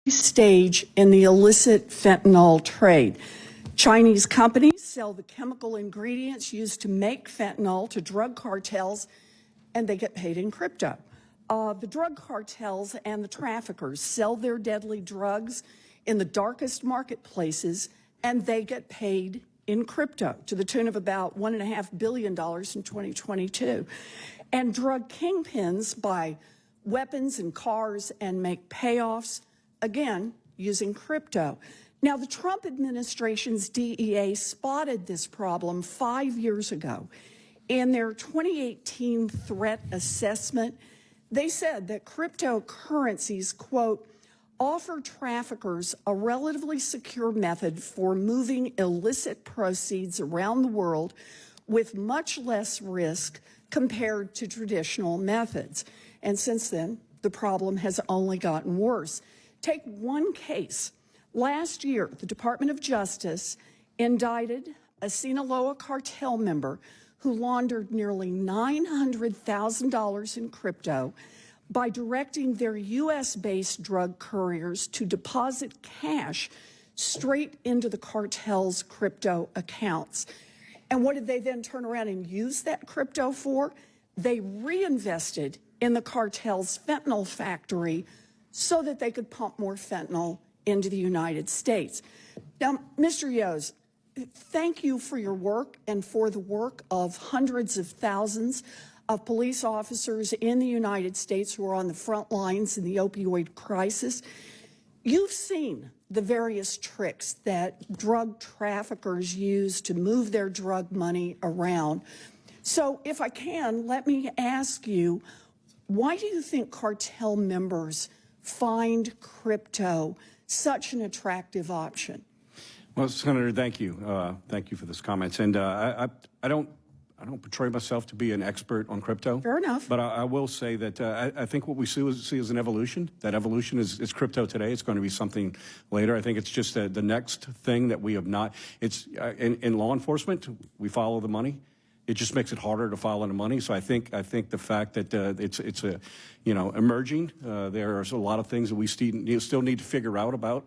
stage in the illicit fentanyl trade. Chinese companies sell the chemical ingredients used to make fentanyl to drug cartels, and they get paid in crypto. The drug cartels and the traffickers sell their deadly drugs in the darkest marketplaces, and they get paid in crypto to the tune of about $1.5 billion in 2022. And drug kingpins buy weapons and cars and make payoffs, again, using crypto. Now, the Trump administration's DEA spotted this problem 5 years ago. In their 2018 threat assessment, they said that cryptocurrencies, quote, offer traffickers a relatively secure method for moving illicit proceeds around the world with much less risk compared to traditional methods. And since then, the problem has only gotten worse. Take one case. Last year, the Department of Justice indicted a Sinaloa cartel member who laundered nearly $900,000 in crypto by directing their U.S.-based drug couriers to deposit cash straight into the cartel's crypto accounts. And what did they then turn around and use that crypto for? They reinvested in the cartel's fentanyl factory so that they could pump more fentanyl into the United States. Now, Mr. Yoes, thank you for your work and for the work of hundreds of thousands of police officers in the United States who are on the front lines in the opioid crisis. You've seen the various tricks that drug traffickers use to move their drug money around. So if I can, let me ask you, why do you think cartel members find crypto such an attractive option? Well, Senator, thank you. Thank you for those comments. And I don't portray myself to be an expert on crypto. Fair enough. But I will say that I think what we see is an evolution. That evolution is crypto today. It's going to be something later. I think it's just the next thing that we have not. It's in law enforcement, we follow the money. It just makes it harder to follow the money. So I think the fact that it's a emerging. There's a lot of things that we still need to figure out about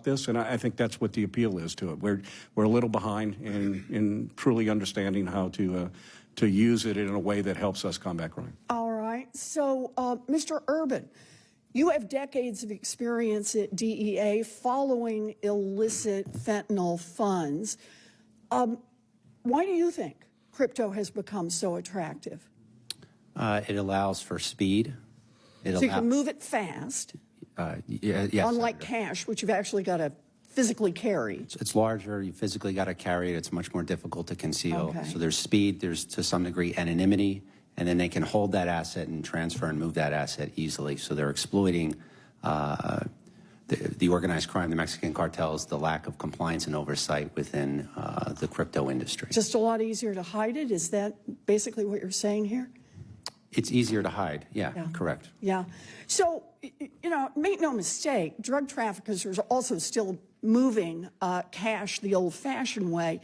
this, and I think that's what the appeal is to it. We're a little behind in truly understanding how to use it in a way that helps us combat crime. All right. So, Mr. Urban, you have decades of experience at DEA following illicit fentanyl funds. Why do you think crypto has become so attractive? It allows for speed. So you can move it fast, Yes. unlike cash, which you've actually got to physically carry. It's larger. You physically got to carry it. It's much more difficult to conceal. Okay. So there's speed. There's, to some degree, anonymity. And then they can hold that asset and transfer and move that asset easily. So they're exploiting the organized crime, the Mexican cartels, the lack of compliance and oversight within the crypto industry. Just a lot easier to hide it? Is that basically what you're saying here? It's easier to hide. Yeah, correct. Yeah. So, make no mistake, drug traffickers are also still moving cash the old-fashioned way.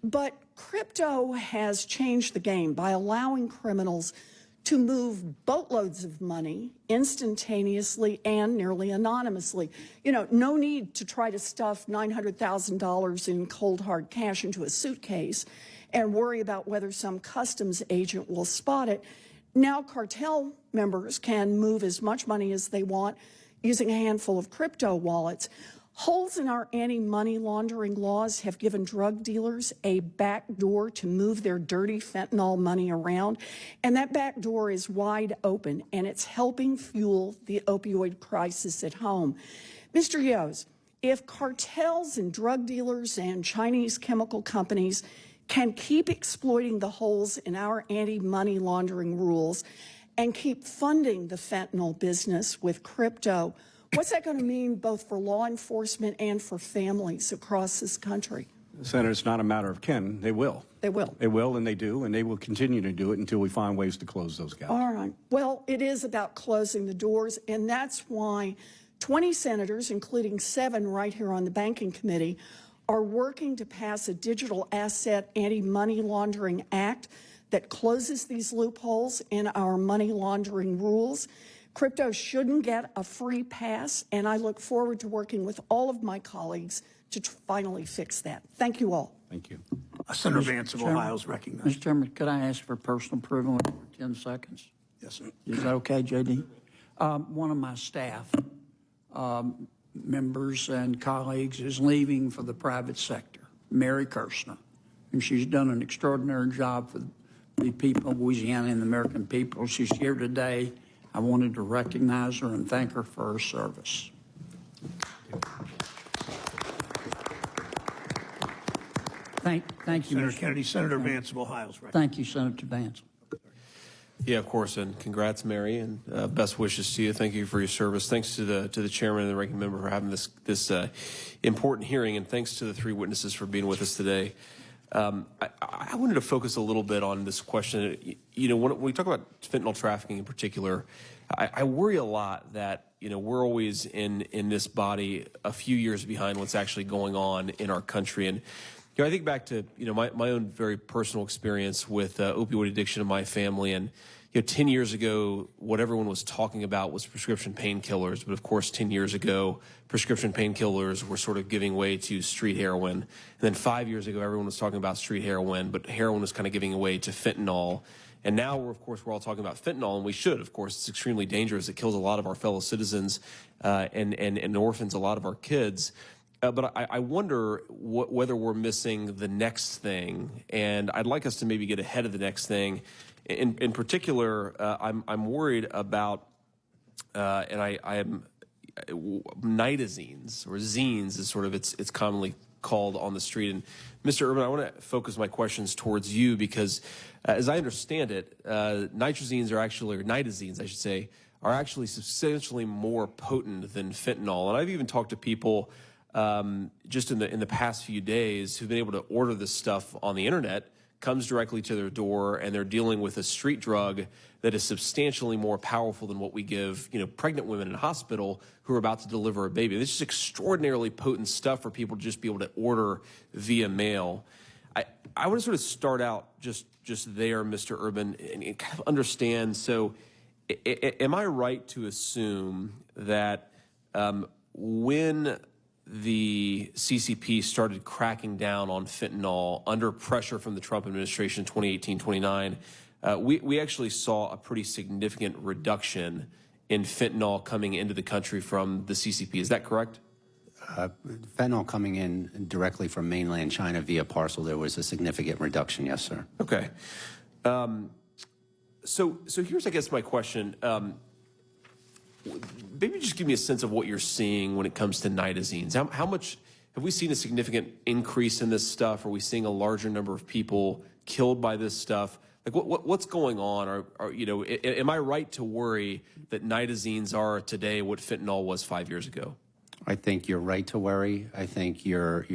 But crypto has changed the game by allowing criminals to move boatloads of money instantaneously and nearly anonymously. No need to try to stuff $900,000 in cold hard cash into a suitcase and worry about whether some customs agent will spot it. Now cartel members can move as much money as they want using a handful of crypto wallets. Holes in our anti-money laundering laws have given drug dealers a back door to move their dirty fentanyl money around, and that back door is wide open, and it's helping fuel the opioid crisis at home. Mr. Yoes, if cartels and drug dealers and Chinese chemical companies can keep exploiting the holes in our anti-money laundering rules and keep funding the fentanyl business with crypto, what's that going to mean both for law enforcement and for families across this country? Senator, it's not a matter of can. They will. They will. They will, and they do, and they will continue to do it until we find ways to close those gaps. All right. Well, it is about closing the doors, and that's why 20 senators, including 7 right here on the Banking Committee, are working to pass a Digital Asset Anti-Money Laundering Act that closes these loopholes in our money laundering rules. Crypto shouldn't get a free pass, and I look forward to working with all of my colleagues to finally fix that. Thank you all. Thank you. Senator Vance of Ohio is recognized. Mr. Chairman, could I ask for personal approval for 10 seconds? Yes, sir. Is that okay, JD? One of my staff members and colleagues is leaving for the private sector, Mary Kirshner, and she's done an extraordinary job for the people of Louisiana and the American people. She's here today. I wanted to recognize her and thank her for her service. Thank you, Senator Mr. Kennedy. Senator Vance of Ohio is recognized. Thank you, Senator Vance. Yeah, of course, and congrats, Mary, and best wishes to you. Thank you for your service. Thanks to the chairman and the ranking member for having this important hearing, and thanks to the three witnesses for being with us today. I wanted to focus a little bit on this question. You know, when we talk about fentanyl trafficking in particular, I worry a lot that we're always in this body a few years behind what's actually going on in our country. And I think back to my own very personal experience with opioid addiction in my family, and 10 years ago, what everyone was talking about was prescription painkillers. But of course, 10 years ago, prescription painkillers were sort of giving way to street heroin. And then 5 years ago, everyone was talking about street heroin, but heroin was kind of giving way to fentanyl. And now, we're all talking about fentanyl, and we should, of course. It's extremely dangerous. It kills a lot of our fellow citizens and orphans a lot of our kids. But I wonder whether we're missing the next thing, and I'd like us to maybe get ahead of the next thing. In particular, I'm worried about, and I am nitazines, or zines is sort of it's commonly called on the street. And Mr. Urban, I want to focus my questions towards you because, as I understand it, nitazines, or nitazines, I should say, are actually substantially more potent than fentanyl. And I've even talked to people just in the past few days who've been able to order this stuff on the internet, comes directly to their door, and they're dealing with a street drug that is substantially more powerful than what we give, pregnant women in a hospital who are about to deliver a baby. This is extraordinarily potent stuff for people to just be able to order via mail. I want to sort of start out just there, Mr. Urban, and kind of understand. So, am I right to assume that when the CCP started cracking down on fentanyl under pressure from the Trump administration in 2018-29, we actually saw a pretty significant reduction in fentanyl coming into the country from the CCP. Is that correct? Fentanyl coming in directly from mainland China via parcel, there was a significant reduction, yes, sir. Okay. So here's, I guess, my question. Maybe just give me a sense of what you're seeing when it comes to nitazines. How much have we seen a significant increase in this stuff? Are we seeing a larger number of people killed by this stuff? Like, what's going on? Am I right to worry that nitazines are today what fentanyl was 5 years ago? I think you're right to worry. I think your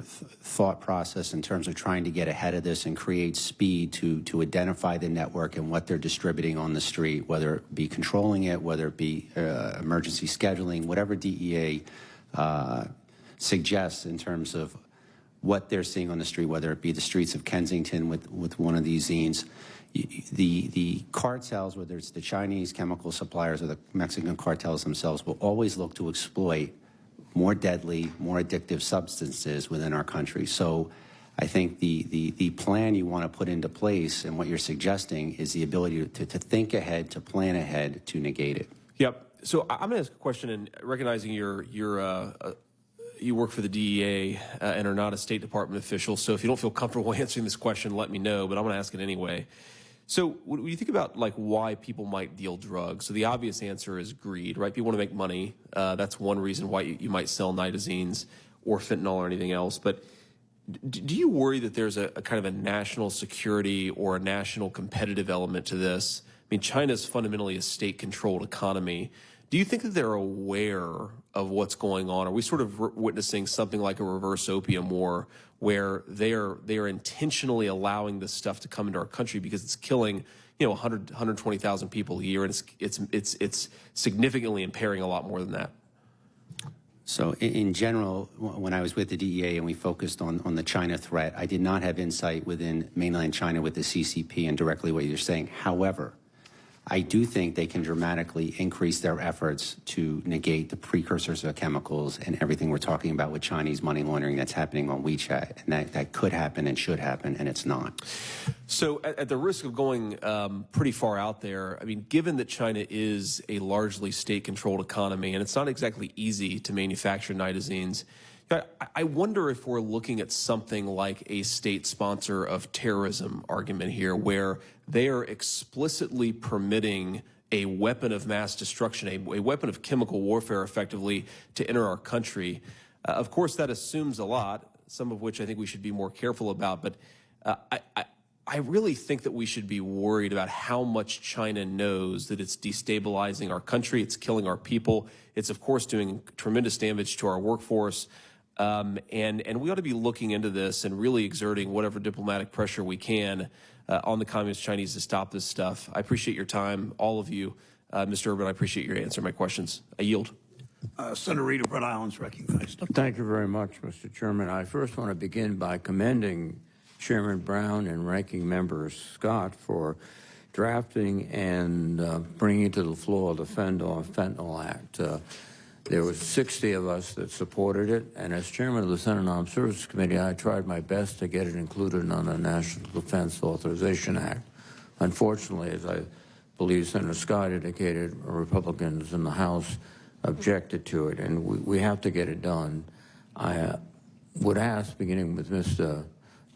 thought process in terms of trying to get ahead of this and create speed to identify the network and what they're distributing on the street, whether it be controlling it, whether it be emergency scheduling, whatever DEA suggests in terms of what they're seeing on the street, whether it be the streets of Kensington with one of these zines. The cartels, whether it's the Chinese chemical suppliers or the Mexican cartels themselves, will always look to exploit more deadly, more addictive substances within our country. So I think the plan you want to put into place and what you're suggesting is the ability to think ahead, to plan ahead, to negate it. Yep. So I'm going to ask a question, and recognizing you work for the DEA and are not a State Department official, so if you don't feel comfortable answering this question, let me know, but I'm going to ask it anyway. So when you think about why people might deal drugs, so the obvious answer is greed, right? People want to make money. That's one reason why you might sell nitazines or fentanyl or anything else. But do you worry that there's a kind of a national security or a national competitive element to this? I mean, China is fundamentally a state-controlled economy. Do you think that they're aware of what's going on? Are we sort of witnessing something like a reverse opium war where they are intentionally allowing this stuff to come into our country because it's killing 120,000 people a year, and it's significantly impairing a lot more than that? So in general, when I was with the DEA and we focused on the China threat, I did not have insight within mainland China with the CCP and directly what you're saying. However, I do think they can dramatically increase their efforts to negate the precursors of chemicals and everything we're talking about with Chinese money laundering that's happening on WeChat. And that could happen and should happen, and it's not. So at the risk of going pretty far out there, I mean, given that China is a largely state-controlled economy, and it's not exactly easy to manufacture nitazines, I wonder if we're looking at something like a state sponsor of terrorism argument here, where they are explicitly permitting a weapon of mass destruction, a weapon of chemical warfare, effectively, to enter our country. Of course, that assumes a lot, some of which I think we should be more careful about, but I really think that we should be worried about how much China knows that it's destabilizing our country, it's killing our people, it's, of course, doing tremendous damage to our workforce. And we ought to be looking into this and really exerting whatever diplomatic pressure we can on the Communist Chinese to stop this stuff. I appreciate your time, all of you. Mr. Urban, I appreciate your answer my questions. I yield. Senator Reid of Rhode Island is recognized. Thank you very much, Mr. Chairman. I first want to begin by commending Chairman Brown and Ranking Member Scott for drafting and bringing to the floor the Fentanyl Act. There were 60 of us that supported it, and as chairman of the Senate Armed Services Committee, I tried my best to get it included on the National Defense Authorization Act. Unfortunately, as I believe Senator Scott indicated, Republicans in the House objected to it, and we have to get it done. I would ask, beginning with Mr.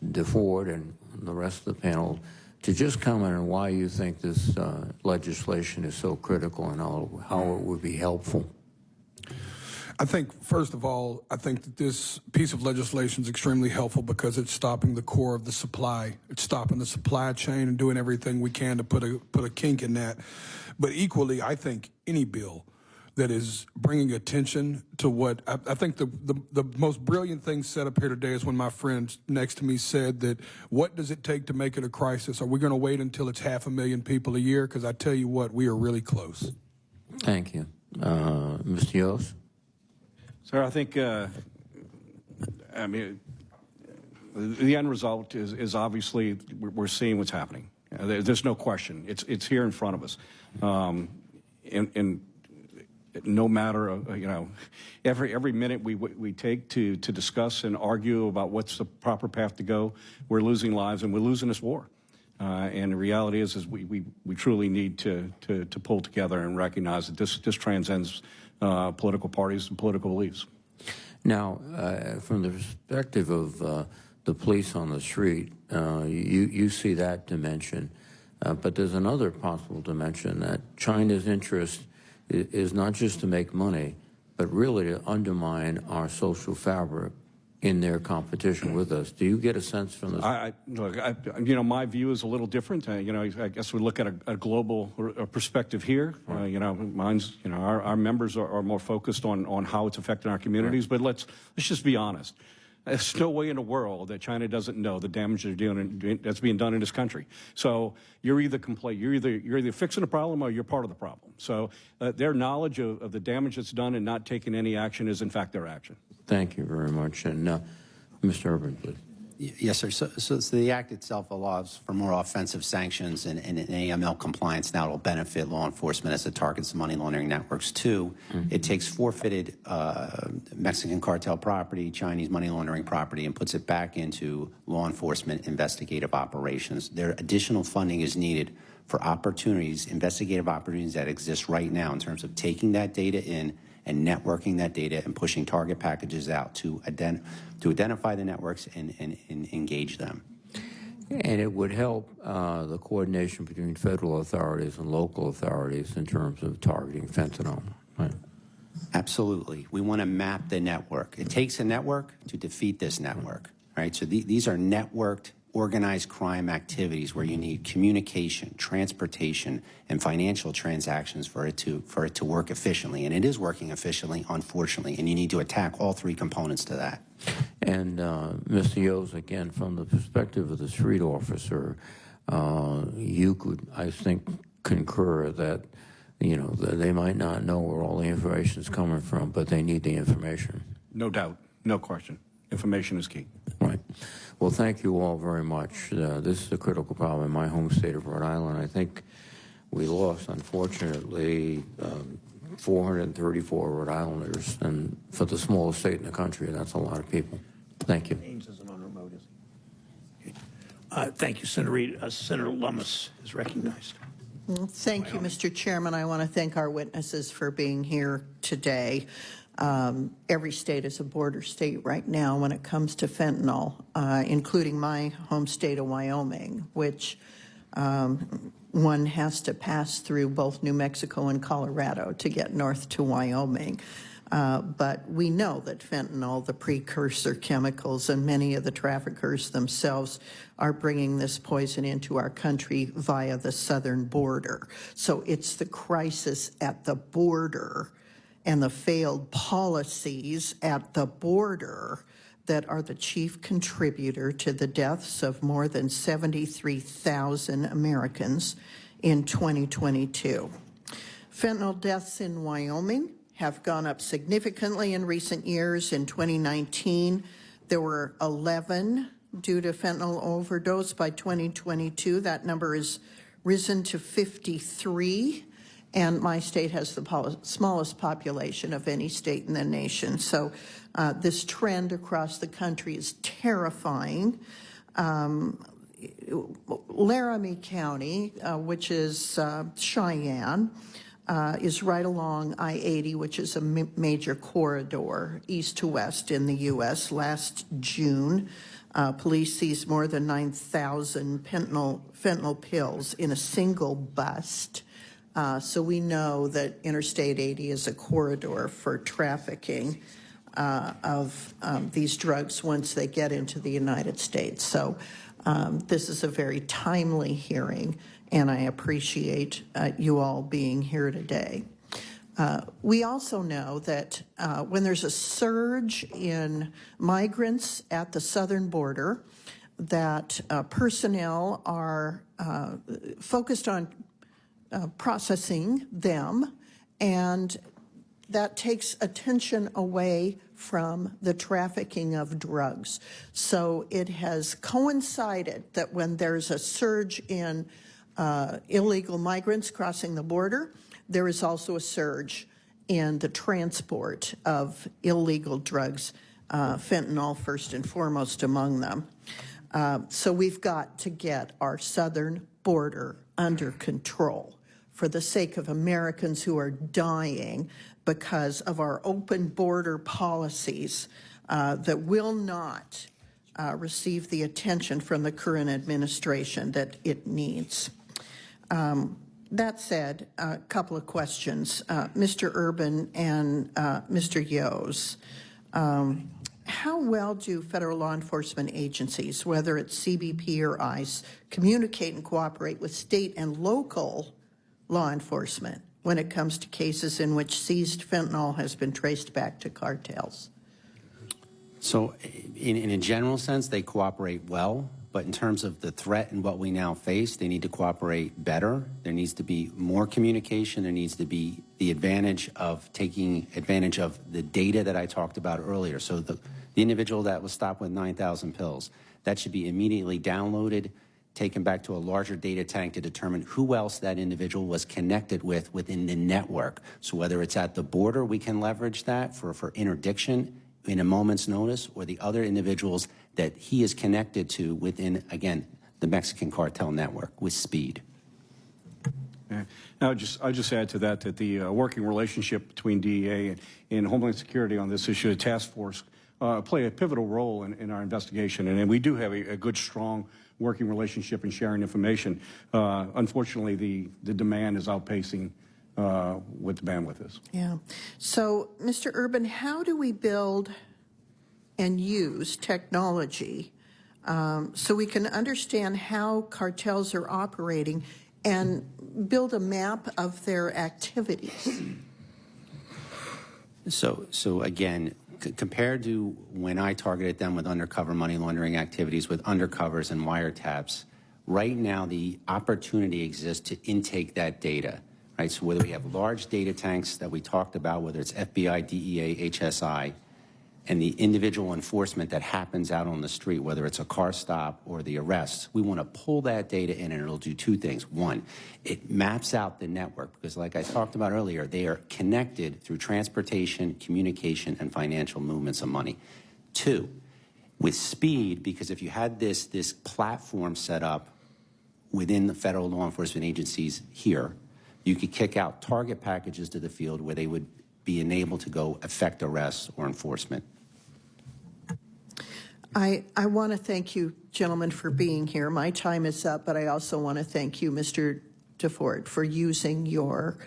DeFord and the rest of the panel, to just comment on why you think this legislation is so critical and how it would be helpful. I think, first of all, I think that this piece of legislation is extremely helpful because it's stopping the core of the supply. It's stopping the supply chain and doing everything we can to put a kink in that. But equally, I think any bill that is bringing attention to what I think the most brilliant thing said up here today is when my friend next to me said that, what does it take to make it a crisis? Are we going to wait until it's 500,000 people a year? Because I tell you what, we are really close. Thank you. Mr. Yost? Sir, I think, I mean, the end result is obviously we're seeing what's happening. There's no question. It's here in front of us. And no matter, you know, every minute we take to discuss and argue about what's the proper path to go, we're losing lives and we're losing this war. And the reality is we truly need to pull together and recognize that this transcends political parties and political beliefs. Now, from the perspective of the police on the street, you see that dimension. But there's another possible dimension, that China's interest is not just to make money, but really to undermine our social fabric in their competition with us. Do you get a sense from this? Look, you know, my view is a little different. You know, I guess we look at a global perspective here. You know, mine's, you know, our members are more focused on how it's affecting our communities. But let's just be honest. There's no way in the world that China doesn't know the damage they're doing that's being done in this country. So you're either you're either fixing the problem or you're part of the problem. So their knowledge of the damage that's done and not taking any action is in fact their action. Thank you very much. And Mr. Urban, please. Yes, sir. So the Act itself allows for more offensive sanctions and AML compliance. Now it'll benefit law enforcement as it targets money laundering networks, too. It takes forfeited Mexican cartel property, Chinese money laundering property, and puts it back into law enforcement investigative operations. There additional funding is needed for opportunities, investigative opportunities that exist right now in terms of taking that data in and networking that data and pushing target packages out to identify the networks and engage them. And it would help the coordination between federal authorities and local authorities in terms of targeting fentanyl. Right? Absolutely. We want to map the network. It takes a network to defeat this network, right? So these are networked, organized crime activities where you need communication, transportation, and financial transactions for it to work efficiently. And it is working efficiently, unfortunately, and you need to attack all three components to that. And Mr. Yost, again, from the perspective of the street officer, you could, I think, concur that, you know, that they might not know where all the information is coming from, but they need the information. No doubt, no question. Information is key. Right. Well, thank you all very much. This is a critical problem in my home state of Rhode Island. I think we lost, unfortunately, 434 Rhode Islanders, and for the smallest state in the country, that's a lot of people. Thank you. Ames isn't on remote, is he? Thank you, Senator Reid. Senator Lummis is recognized. Thank you, Mr. Chairman. I want to thank our witnesses for being here today. Every state is a border state right now when it comes to fentanyl, including my home state of Wyoming, which one has to pass through both New Mexico and Colorado to get north to Wyoming. But we know that fentanyl, the precursor chemicals, and many of the traffickers themselves are bringing this poison into our country via the southern border. So it's the crisis at the border and the failed policies at the border that are the chief contributor to the deaths of more than 73,000 Americans in 2022. Fentanyl deaths in Wyoming have gone up significantly in recent years. In 2019, there were 11 due to fentanyl overdose. By 2022, that number has risen to 53. And my state has the smallest population of any state in the nation. So this trend across the country is terrifying. Laramie County, which is Cheyenne, is right along I-80, which is a major corridor east to west in the U.S. Last June, police seized more than 9,000 fentanyl pills in a single bust. So we know that Interstate 80 is a corridor for trafficking of these drugs once they get into the United States. So this is a very timely hearing, and I appreciate you all being here today. We also know that when there's a surge in migrants at the southern border, that personnel are focused on processing them, and that takes attention away from the trafficking of drugs. So it has coincided that when there's a surge in illegal migrants crossing the border, there is also a surge in the transport of illegal drugs, fentanyl first and foremost among them. So we've got to get our southern border under control for the sake of Americans who are dying because of our open border policies that will not receive the attention from the current administration that it needs. That said, a couple of questions. Mr. Urban and Mr. Yos, how well do federal law enforcement agencies, whether it's CBP or ICE, communicate and cooperate with state and local law enforcement when it comes to cases in which seized fentanyl has been traced back to cartels? So in a general sense, they cooperate well, but in terms of the threat and what we now face, they need to cooperate better. There needs to be more communication. There needs to be the advantage of taking advantage of the data that I talked about earlier. So the individual that was stopped with 9,000 pills, that should be immediately downloaded, taken back to a larger data tank to determine who else that individual was connected with within the network. So whether it's at the border, we can leverage that for interdiction in a moment's notice, or the other individuals that he is connected to within, again, the Mexican cartel network with speed. Yeah. I'll just add to that the working relationship between DEA and Homeland Security on this issue, the task force, play a pivotal role in our investigation. And we do have a good, strong working relationship and sharing information. Unfortunately, the demand is outpacing what the bandwidth is. Yeah. So, Mr. Urban, how do we build and use technology so we can understand how cartels are operating and build a map of their activities? So again, compared to when I targeted them with undercover money laundering activities, with undercovers and wiretaps, right now the opportunity exists to intake that data, right? So whether we have large data tanks that we talked about, whether it's FBI, DEA, HSI, and the individual enforcement that happens out on the street, whether it's a car stop or the arrests, we want to pull that data in, and it'll do two things. One, it maps out the network because, like I talked about earlier, they are connected through transportation, communication, and financial movements of money. Two, with speed, because if you had this platform set up within the federal law enforcement agencies here, you could kick out target packages to the field where they would be enabled to go effect arrests or enforcement. I want to thank you, gentlemen, for being here. My time is up, but I also want to thank you, Mr. DeFord, for using your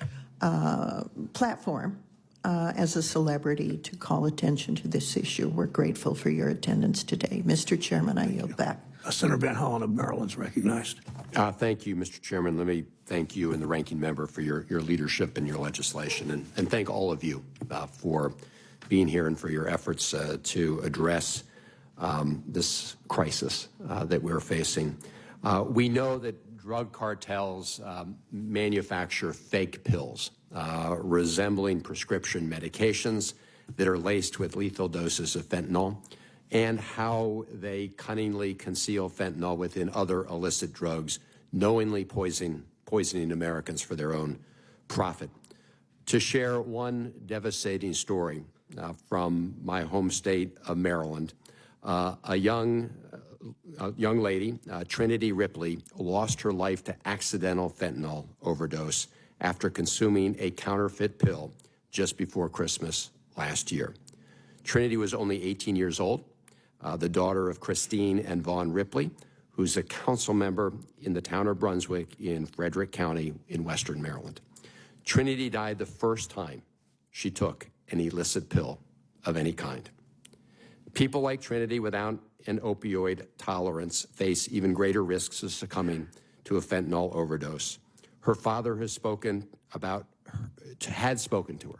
platform as a celebrity to call attention to this issue. We're grateful for your attendance today. Mr. Chairman, I yield back. Senator Van Hollen of Maryland is recognized. Thank you, Mr. Chairman. Let me thank you and the ranking member for your leadership and your legislation, and thank all of you for being here and for your efforts to address this crisis that we're facing. We know that drug cartels manufacture fake pills resembling prescription medications that are laced with lethal doses of fentanyl, and how they cunningly conceal fentanyl within other illicit drugs, knowingly poisoning Americans for their own profit. To share one devastating story from my home state of Maryland, a young lady, Trinity Ripley, lost her life to accidental fentanyl overdose after consuming a counterfeit pill just before Christmas last year. Trinity was only 18 years old, the daughter of Christine and Vaughn Ripley, who's a council member in the town of Brunswick in Frederick County in Western Maryland. Trinity died the first time she took an illicit pill of any kind. People like Trinity without an opioid tolerance face even greater risks of succumbing to a fentanyl overdose. Her father had spoken to her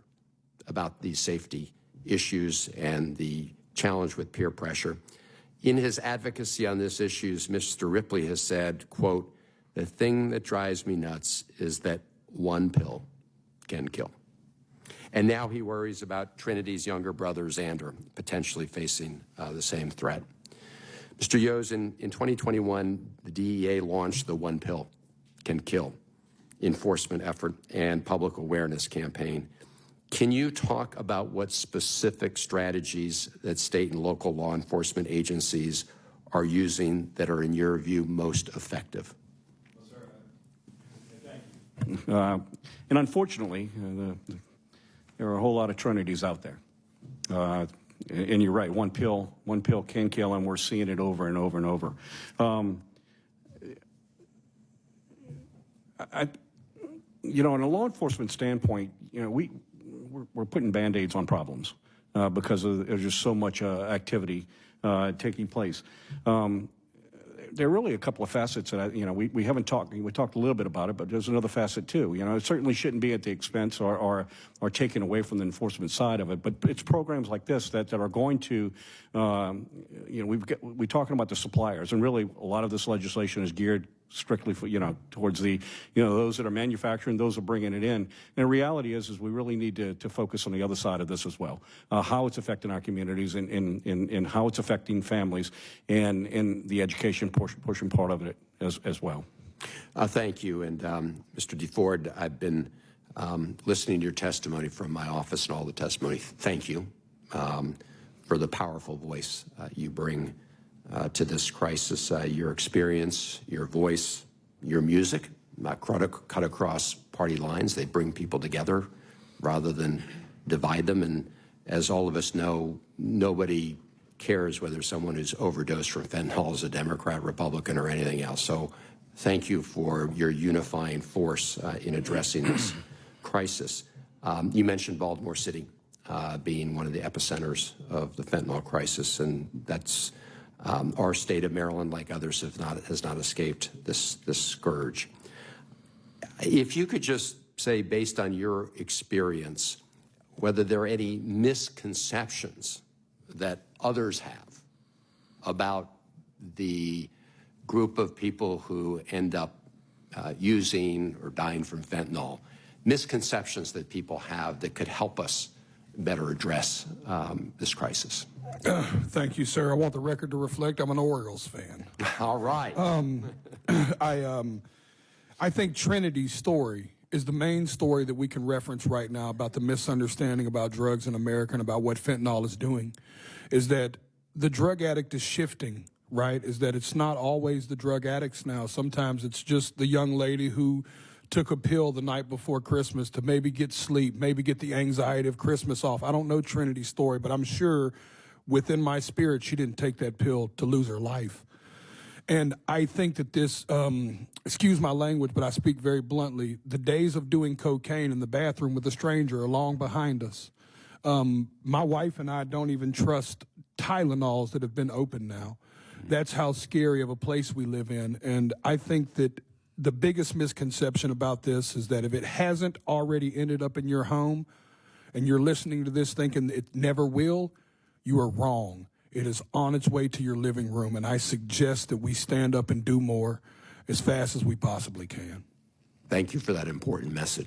about these safety issues and the challenge with peer pressure. In his advocacy on this issues, Mr. Ripley has said, quote, "The thing that drives me nuts is that one pill can kill." And now he worries about Trinity's younger brother, Xander, potentially facing the same threat. Mr. Yos, in 2021, the DEA launched the One Pill Can Kill enforcement effort and public awareness campaign. Can you talk about what specific strategies that state and local law enforcement agencies are using that are, in your view, most effective? Thank you. And unfortunately, there are a whole lot of Trinities out there. And you're right, one pill can kill, and we're seeing it over and over and over. In a law enforcement standpoint, we're putting Band-Aids on problems because there's just so much activity taking place. There are really a couple of facets that we haven't talked. We talked a little bit about it, but there's another facet too. It certainly shouldn't be at the expense or taken away from the enforcement side of it. But it's programs like this that are going to, we're talking about the suppliers, and really a lot of this legislation is geared strictly for, towards the, those that are manufacturing, those that are bringing it in. And the reality is we really need to focus on the other side of this as well, how it's affecting our communities and how it's affecting families and the education portion part of it as well. Thank you. And Mr. DeFord, I've been listening to your testimony from my office and all the testimony. Thank you for the powerful voice you bring to this crisis. Your experience, your voice, your music, cut across party lines. They bring people together rather than divide them. And as all of us know, nobody cares whether someone who's overdosed from fentanyl is a Democrat, Republican, or anything else. So thank you for your unifying force in addressing this crisis. You mentioned Baltimore City being one of the epicenters of the fentanyl crisis, and that's our state of Maryland, like others, has not escaped this scourge. If you could just say, based on your experience, whether there are any misconceptions that others have about the group of people who end up using or dying from fentanyl, misconceptions that people have that could help us better address this crisis. Thank you, sir. I want the record to reflect I'm an Orioles fan. All right. I think Trinity's story is the main story that we can reference right now about the misunderstanding about drugs in America and about what fentanyl is doing, is that the drug addict is shifting, right? Is that it's not always the drug addicts now. Sometimes it's just the young lady who took a pill the night before Christmas to maybe get sleep, maybe get the anxiety of Christmas off. I don't know Trinity's story, but I'm sure within my spirit she didn't take that pill to lose her life. And I think that this, excuse my language, but I speak very bluntly, the days of doing cocaine in the bathroom with a stranger are long behind us. My wife and I don't even trust Tylenols that have been opened now. That's how scary of a place we live in. And I think that the biggest misconception about this is that if it hasn't already ended up in your home and you're listening to this thinking it never will, you are wrong. It is on its way to your living room, and I suggest that we stand up and do more as fast as we possibly can. Thank you for that important message.